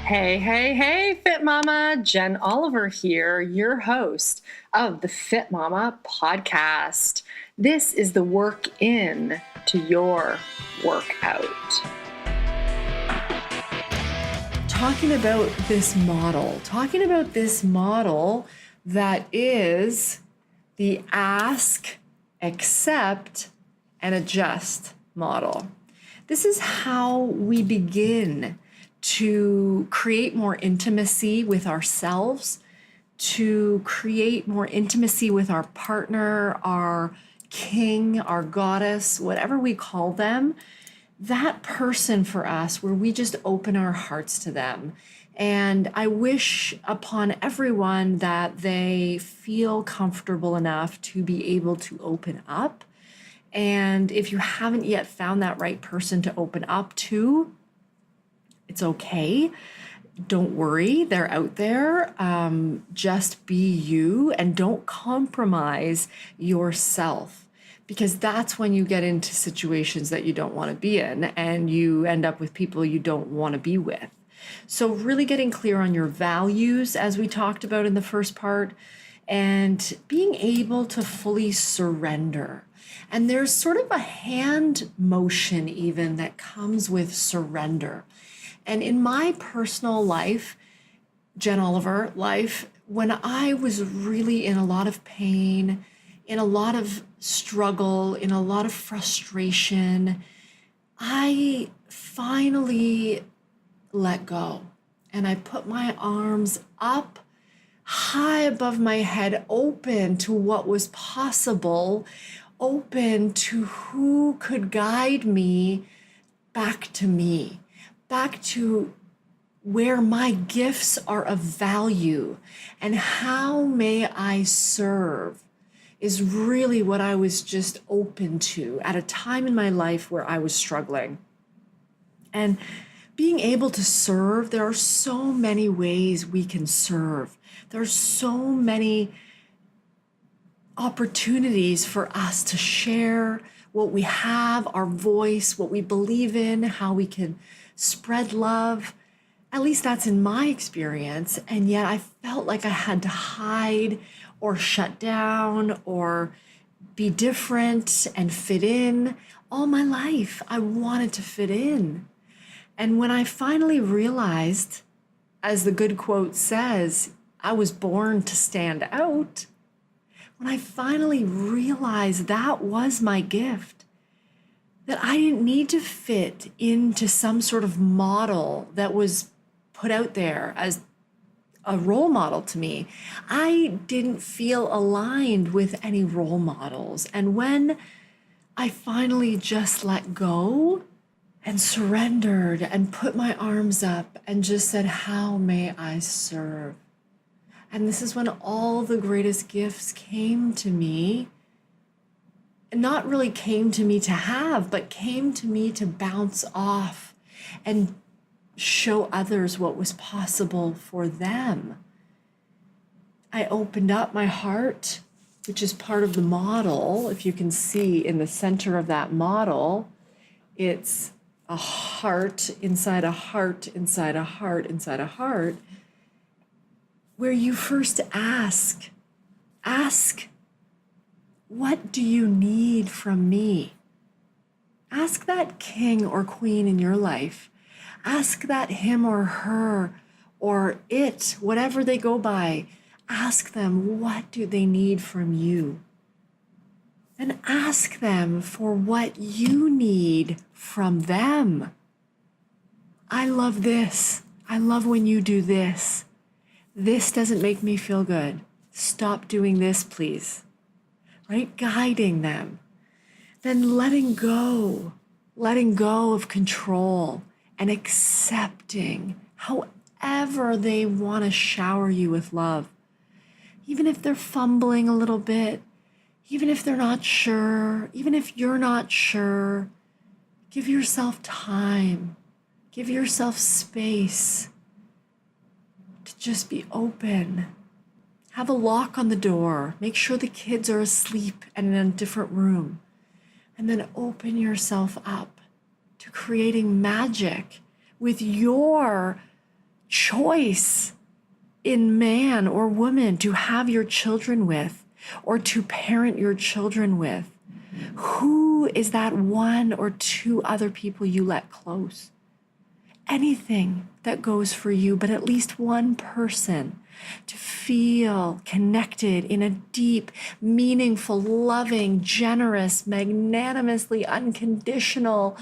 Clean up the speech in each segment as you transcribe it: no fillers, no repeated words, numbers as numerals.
Hey, hey, hey, Fit Mama. Jen Oliver here, your host of the Fit Mama podcast. This is the work in to your workout. Talking about this model that is the ask, accept, and adjust model. This is how we begin to create more intimacy with ourselves, to create more intimacy with our partner, our king, our goddess, whatever we call them, that person for us where we just open our hearts to them. And I wish upon everyone that they feel comfortable enough to be able to open up. And if you haven't yet found that right person to open up to, it's okay. Don't worry, they're out there. Just be you and don't compromise yourself, because that's when you get into situations that you don't want to be in and you end up with people you don't want to be with. So really getting clear on your values, as we talked about in the first part, and being able to fully surrender. And there's sort of a hand motion even that comes with surrender. And in my personal life, Jen Oliver life, when I was really in a lot of pain, in a lot of struggle, in a lot of frustration, I finally let go. And I put my arms up high above my head, open to what was possible, open to who could guide me back to me. Back to where my gifts are of value and how may I serve is really what I was just open to at a time in my life where I was struggling. And being able to serve, there are so many ways we can serve. There are so many opportunities for us to share what we have, our voice, what we believe in, how we can spread love. At least that's in my experience. And yet I felt like I had to hide or shut down or be different and fit in. All my life, I wanted to fit in. And when I finally realized, as the good quote says, I was born to stand out. When I finally realized that was my gift, that I didn't need to fit into some sort of model that was put out there as a role model to me. I didn't feel aligned with any role models. And when I finally just let go and surrendered and put my arms up and just said, how may I serve? And this is when all the greatest gifts came to me. Not really came to me to have, but came to me to bounce off and show others what was possible for them. I opened up my heart, which is part of the model. If you can see in the center of that model, it's a heart inside a heart inside a heart inside a heart, where you first ask, what do you need from me? Ask that king or queen in your life. Ask that him or her or it, whatever they go by. Ask them, what do they need from you? And ask them for what you need from them. I love this. I love when you do this. This doesn't make me feel good. Stop doing this, please. Right? Guiding them. Then letting go of control and accepting however they want to shower you with love. Even if they're fumbling a little bit, even if they're not sure, even if you're not sure, give yourself time, give yourself space to just be open. Have a lock on the door. Make sure the kids are asleep and in a different room. And then open yourself up to creating magic with your choice in man or woman to have your children with or to parent your children with? Who is that one or two other people you let close? Anything that goes for you, but at least one person to feel connected in a deep, meaningful, loving, generous, magnanimously unconditional,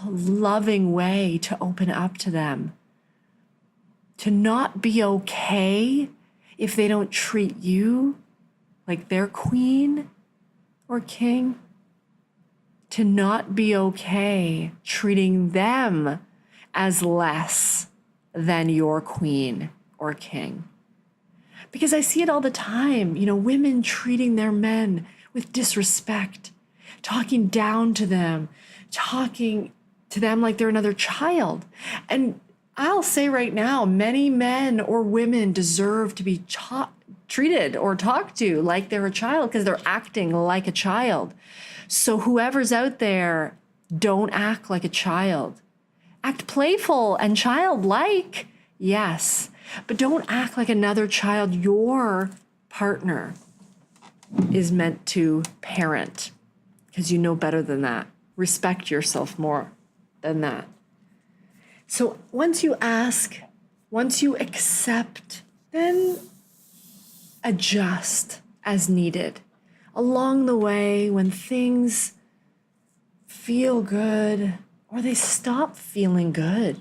loving way to open up to them. To not be okay if they don't treat you like their queen or king. To not be okay treating them as less than your queen or king. Because I see it all the time, women treating their men with disrespect, talking down to them, talking to them like they're another child. And I'll say right now, many men or women deserve to be treated or talked to like they're a child because they're acting like a child. So whoever's out there, don't act like a child. Act playful and childlike, yes, but don't act like another child your partner is meant to parent, because you know better than that. Respect yourself more than that. So once you ask, once you accept, then adjust as needed. Along the way, when things feel good or they stop feeling good,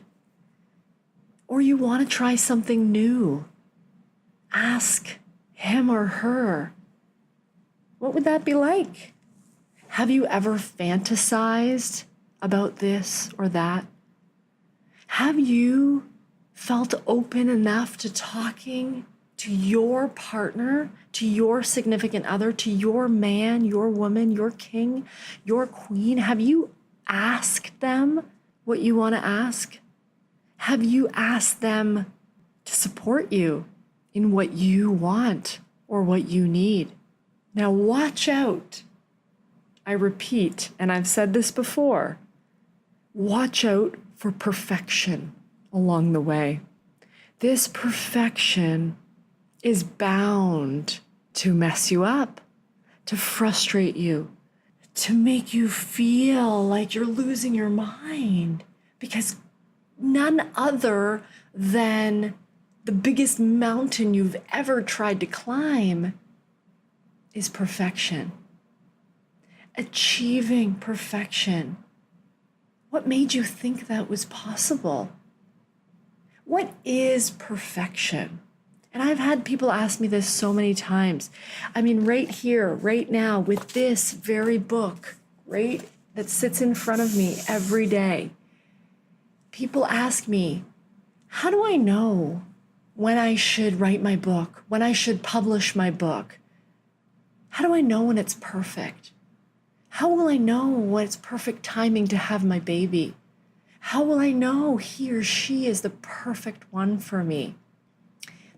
or you want to try something new, ask him or her, what would that be like? Have you ever fantasized about this or that? Have you felt open enough to talking to your partner, to your significant other, to your man, your woman, your king, your queen? Have you asked them what you want to ask? Have you asked them to support you in what you want or what you need? Now watch out. I repeat, and I've said this before, watch out for perfection along the way. This perfection is bound to mess you up, to frustrate you, to make you feel like you're losing your mind, because none other than the biggest mountain you've ever tried to climb is perfection. Achieving perfection. What made you think that was possible? What is perfection? And I've had people ask me this so many times. I mean, right here, right now, with this very book, right, that sits in front of me every day, people ask me, how do I know when I should write my book, when I should publish my book? How do I know when it's perfect? How will I know when it's perfect timing to have my baby? How will I know he or she is the perfect one for me?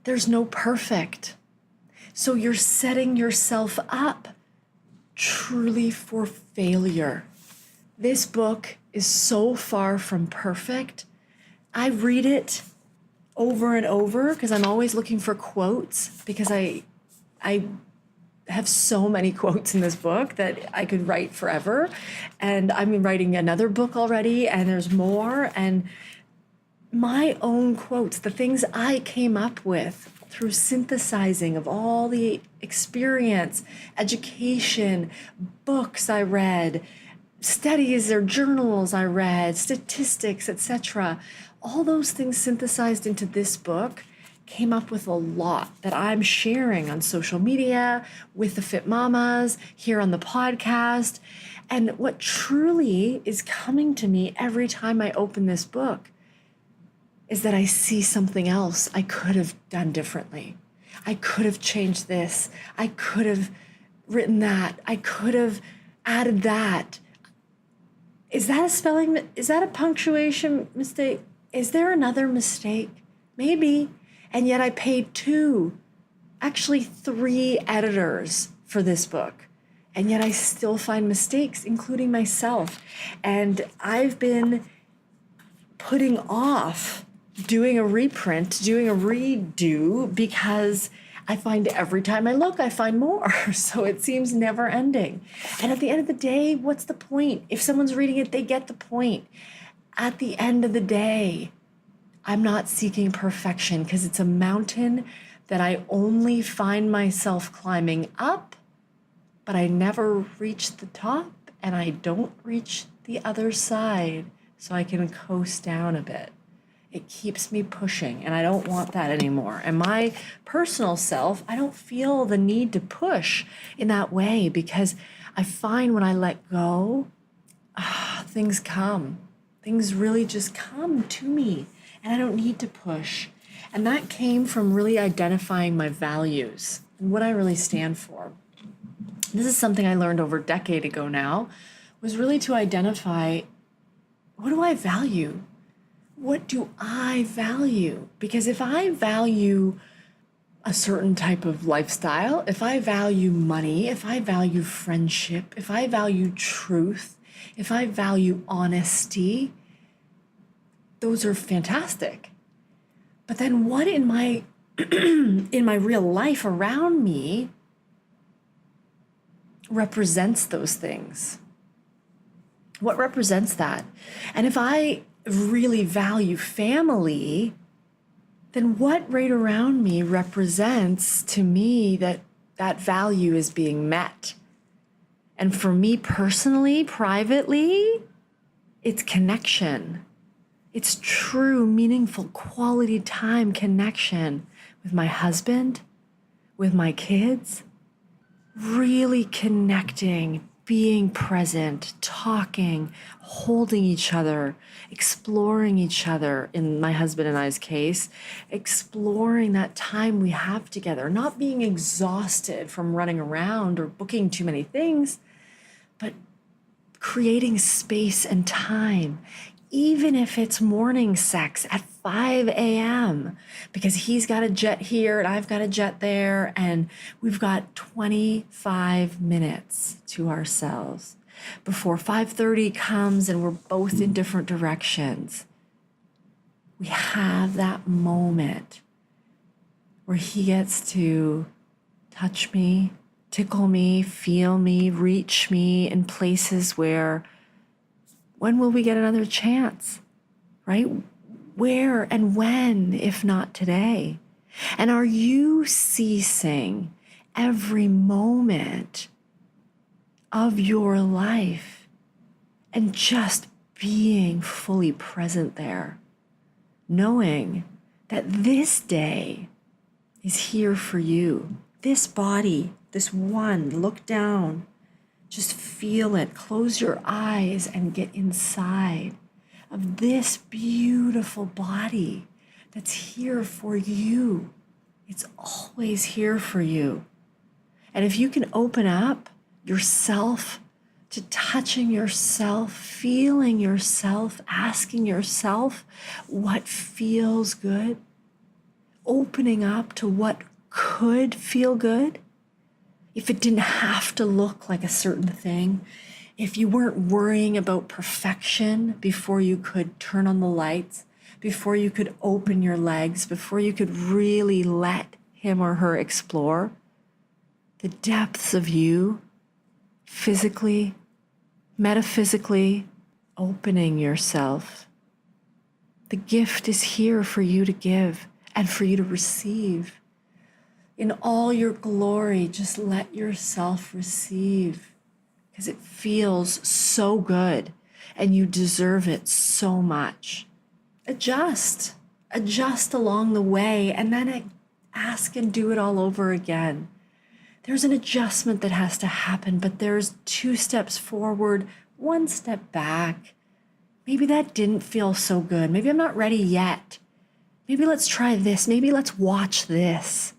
There's no perfect. So you're setting yourself up truly for failure. This book is so far from perfect. I read it over and over because I'm always looking for quotes, because I have so many quotes in this book that I could write forever. And I'm writing another book already, and there's more. And my own quotes, the things I came up with through synthesizing of all the experience, education, books I read, studies or journals I read, statistics, etc. All those things synthesized into this book came up with a lot that I'm sharing on social media, with the Fit Mamas, here on the podcast. And what truly is coming to me every time I open this book is that I see something else I could have done differently. I could have changed this. I could have written that. I could have added that. Is that a spelling? Is that a punctuation mistake? Is there another mistake? Maybe. And yet I paid 2, actually 3 editors for this book. And yet I still find mistakes, including myself. And I've been putting off doing a reprint, doing a redo, because I find every time I look, I find more. So it seems never ending. And at the end of the day, what's the point? If someone's reading it, they get the point. At the end of the day, I'm not seeking perfection, because it's a mountain that I only find myself climbing up, but I never reach the top, and I don't reach the other side, so I can coast down a bit. It keeps me pushing, and I don't want that anymore. And my personal self, I don't feel the need to push in that way, because I find when I let go, things come. Things really just come to me, and I don't need to push. And that came from really identifying my values and what I really stand for. This is something I learned over a decade ago now, was really to identify, what do I value? What do I value? Because if I value a certain type of lifestyle, if I value money, if I value friendship, if I value truth, if I value honesty, those are fantastic. But then what in my in my real life around me represents those things? What represents that? And if I really value family, then what right around me represents to me that that value is being met? And for me personally, privately, it's connection. It's true, meaningful, quality time connection with my husband, with my kids, really connecting, being present, talking, holding each other, exploring each other, in my husband and I's case, exploring that time we have together, not being exhausted from running around or booking too many things, but creating space and time, even if it's morning sex at 5 a.m., because he's got a jet here and I've got a jet there, and we've got 25 minutes to ourselves before 5:30 comes and we're both in different directions. We have that moment where he gets to touch me, tickle me, feel me, reach me in places where, when will we get another chance, right? Where and when, if not today? And are you ceasing every moment of your life and just being fully present there, knowing that this day is here for you? This body, this one, look down, just feel it, close your eyes and get inside of this beautiful body that's here for you. It's always here for you. And if you can open up yourself to touching yourself, feeling yourself, asking yourself what feels good, opening up to what could feel good, if it didn't have to look like a certain thing, if you weren't worrying about perfection before you could turn on the lights, before you could open your legs, before you could really let him or her explore the depths of you, physically, metaphysically, opening yourself. The gift is here for you to give and for you to receive. In all your glory, just let yourself receive, because it feels so good and you deserve it so much. Adjust along the way, and then ask and do it all over again. There's an adjustment that has to happen, but there's 2 steps forward, 1 step back. Maybe that didn't feel so good. Maybe I'm not ready yet. Maybe let's try this. Maybe let's watch this.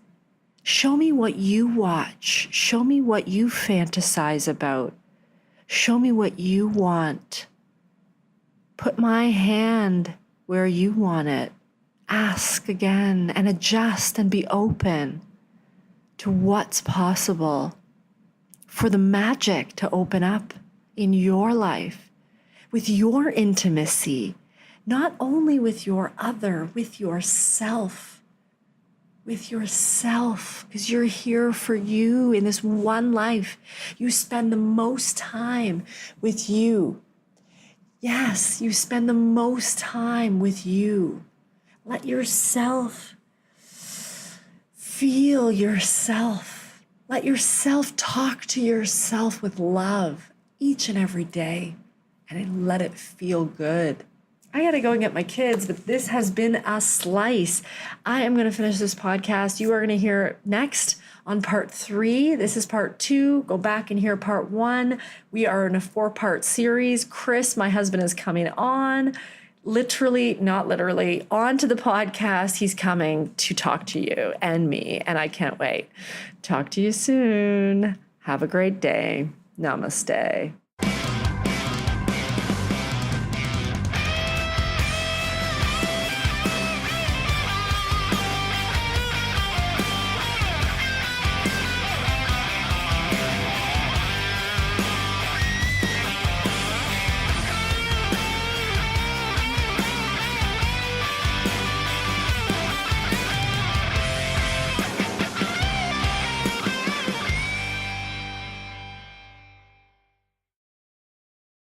Show me what you watch. Show me what you fantasize about. Show me what you want. Put my hand where you want it. Ask again and adjust and be open to what's possible, for the magic to open up in your life with your intimacy not only with your other, with yourself. With yourself, because you're here for you in this one life. You spend the most time with you. Yes, you spend the most time with you. Let yourself feel yourself. Let yourself talk to yourself with love each and every day, and let it feel good. I gotta go and get my kids, but this has been a slice. I am gonna finish this podcast. You are gonna hear next on part 3. This is part 2. Go back and hear part 1. We are in a 4-part series. Chris, my husband, is coming on. Literally, not literally, onto the podcast. He's coming to talk to you and me, and I can't wait. Talk to you soon. Have a great day. Namaste.